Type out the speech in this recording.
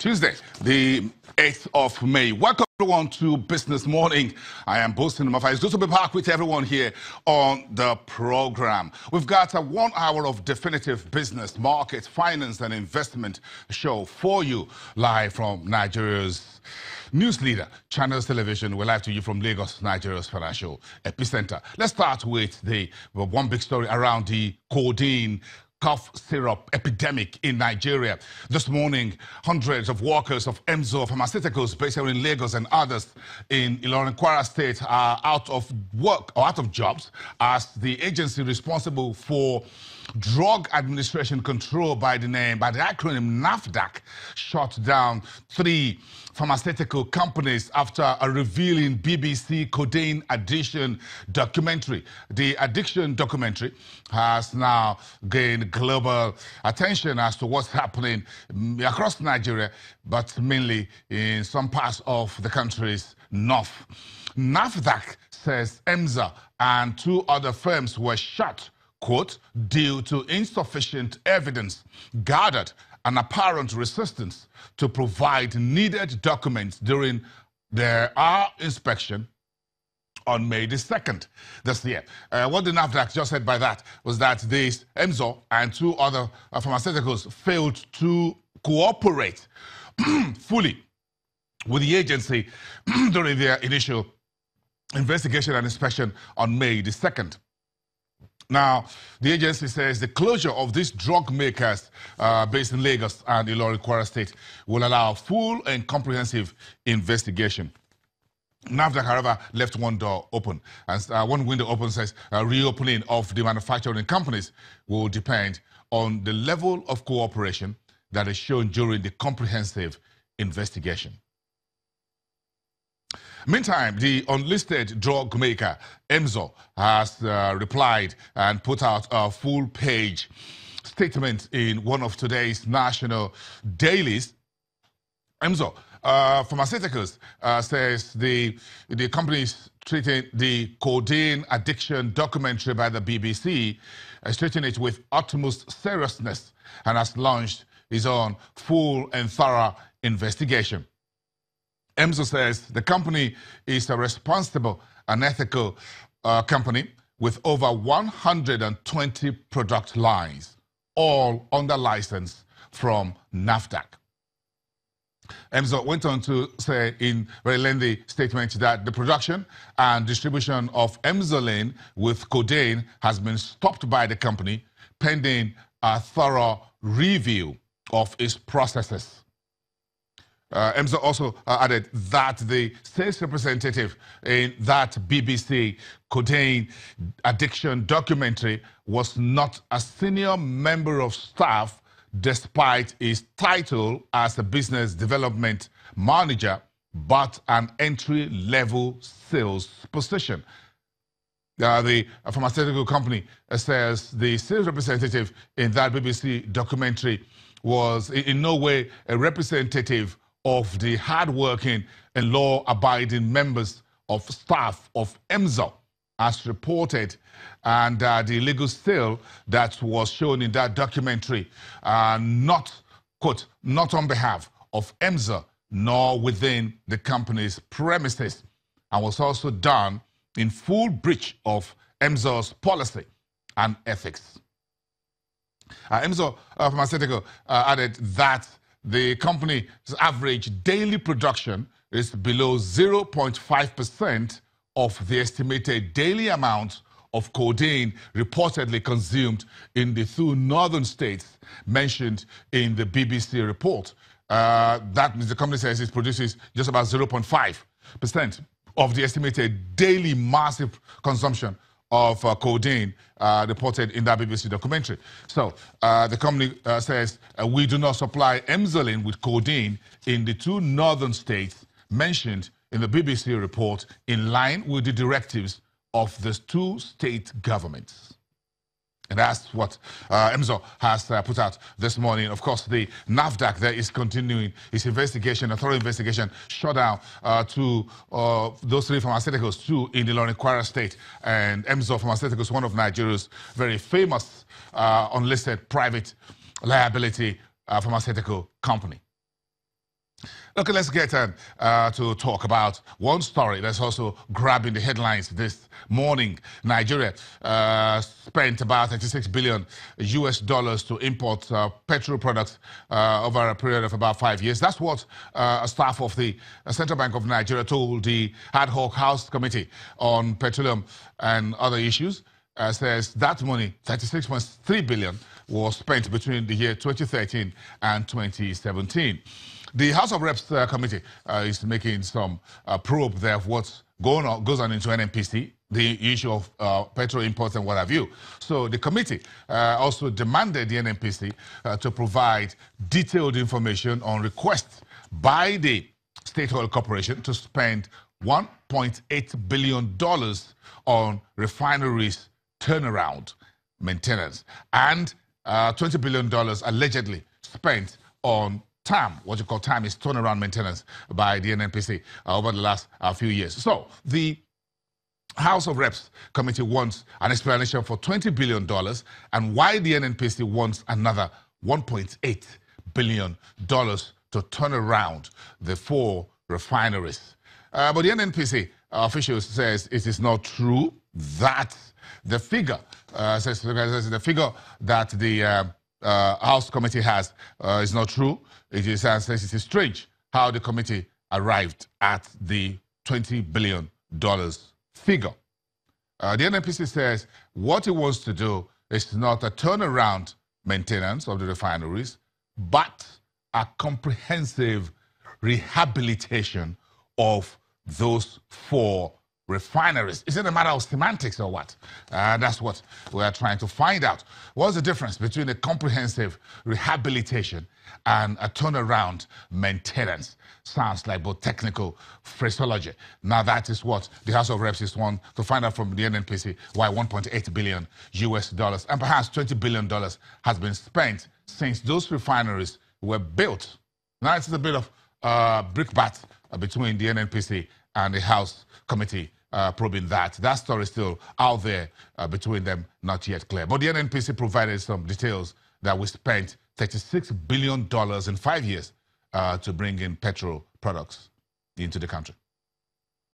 Tuesday, the 8th of May. Welcome everyone to Business Morning. I am Bosin Mafa. It's good to be back with everyone here on the program. We've got a 1 hour of definitive business, market, finance and investment show for you live from Nigeria's news leader, Channels Television. We're live to you from Lagos, Nigeria's financial epicenter. Let's start with the one big story around the Codeine cough syrup epidemic in Nigeria. This morning, hundreds of workers of Emzor Pharmaceuticals based here in Lagos and others in Ilorin, Kwara State are out of work or out of jobs as the agency responsible for drug administration control by the acronym NAFDAC shut down 3 pharmaceutical companies after a revealing BBC Codeine addiction documentary. The addiction documentary has now gained global attention as to what's happening across Nigeria, but mainly in some parts of the country's north. NAFDAC says Emzor and 2 other firms were shut, quote, due to insufficient evidence gathered and apparent resistance to provide needed documents during their inspection on May the 2nd this year. What the NAFDAC just said by that was that these Emzor and 2 other pharmaceuticals failed to cooperate fully with the agency during their initial investigation and inspection on May the 2nd. Now, the agency says the closure of these drug makers based in Lagos and Ilorin, Kwara State will allow full and comprehensive investigation. NAFDAC, however, left one door open. And one window open says reopening of the manufacturing companies will depend on the level of cooperation that is shown during the comprehensive investigation. Meantime, the unlisted drug maker Emzor has replied and put out a full-page statement in one of today's national dailies. Emzor Pharmaceuticals says the company is treating the codeine addiction documentary by the BBC, treating it with utmost seriousness, and has launched its own full and thorough investigation. Emzor says the company is a responsible and ethical company with over 120 product lines, all under license from NAFDAC. Emzor went on to say in a very lengthy statement that the production and distribution of Emzoline with codeine has been stopped by the company pending a thorough review of its processes. Emzor also added that the sales representative in that BBC Codeine addiction documentary was not a senior member of staff despite his title as a business development manager, but an entry-level sales position. The pharmaceutical company says the sales representative in that BBC documentary was in no way a representative of the hard-working and law-abiding members of staff of Emzor, as reported, and the illegal sale that was shown in that documentary, not, quote, not on behalf of Emzor, nor within the company's premises, and was also done in full breach of Emzor's policy and ethics. Emzor Pharmaceutical added that the company's average daily production is below 0.5% of the estimated daily amount of codeine reportedly consumed in the 2 northern states mentioned in the BBC report. That means the company says it produces just about 0.5% of the estimated daily massive consumption of codeine reported in that BBC documentary. So the company says we do not supply Emzoline with codeine in the 2 northern states mentioned in the BBC report, in line with the directives of the 2 state governments. And that's what Emzor has put out this morning. Of course, the NAFDAC there is continuing its investigation, a thorough investigation, shut down to those 3 pharmaceuticals, 2 in the Ilorin, Kwara State, and Emzor Pharmaceuticals, one of Nigeria's very famous unlisted private liability pharmaceutical company. Okay, let's get to talk about one story that's also grabbing the headlines this morning. Nigeria spent about 36 billion US dollars to import petrol products over a period of about 5 years. That's what a staff of the Central Bank of Nigeria told the ad hoc House Committee on Petroleum and Other Issues. Says that money, 36.3 billion, was spent between the year 2013 and 2017. The House of Reps committee is making some probe there of what goes on into NNPC, the issue of petrol imports and what have you. So the committee also demanded the NNPC to provide detailed information on requests by the State Oil Corporation to spend $1.8 billion on refineries turnaround maintenance and $20 billion allegedly spent on TAM, what you call TAM is turnaround maintenance by the NNPC over the last few years. So the House of Reps committee wants an explanation for $20 billion and why the NNPC wants another $1.8 billion to turn around the 4 refineries. But the NNPC officials says it is not true that the figure says the figure that the House committee has is not true. It is says it is strange how the committee arrived at the $20 billion figure. The NNPC says what it wants to do is not a turnaround maintenance of the refineries, but a comprehensive rehabilitation of those 4 refineries. Is it a matter of semantics or what? That's what we are trying to find out. What's the difference between a comprehensive rehabilitation and a turnaround maintenance? Sounds like both technical phraseology. Now that is what the House of Reps is want to find out from the NNPC, why 1.8 billion US dollars and perhaps $20 billion has been spent since those refineries were built. Now it's a bit of brickbat between the NNPC and the House Committee probing that. That story is still out there between them, not yet clear. But the NNPC provided some details that we spent $36 billion in 5 years to bring in petrol products into the country.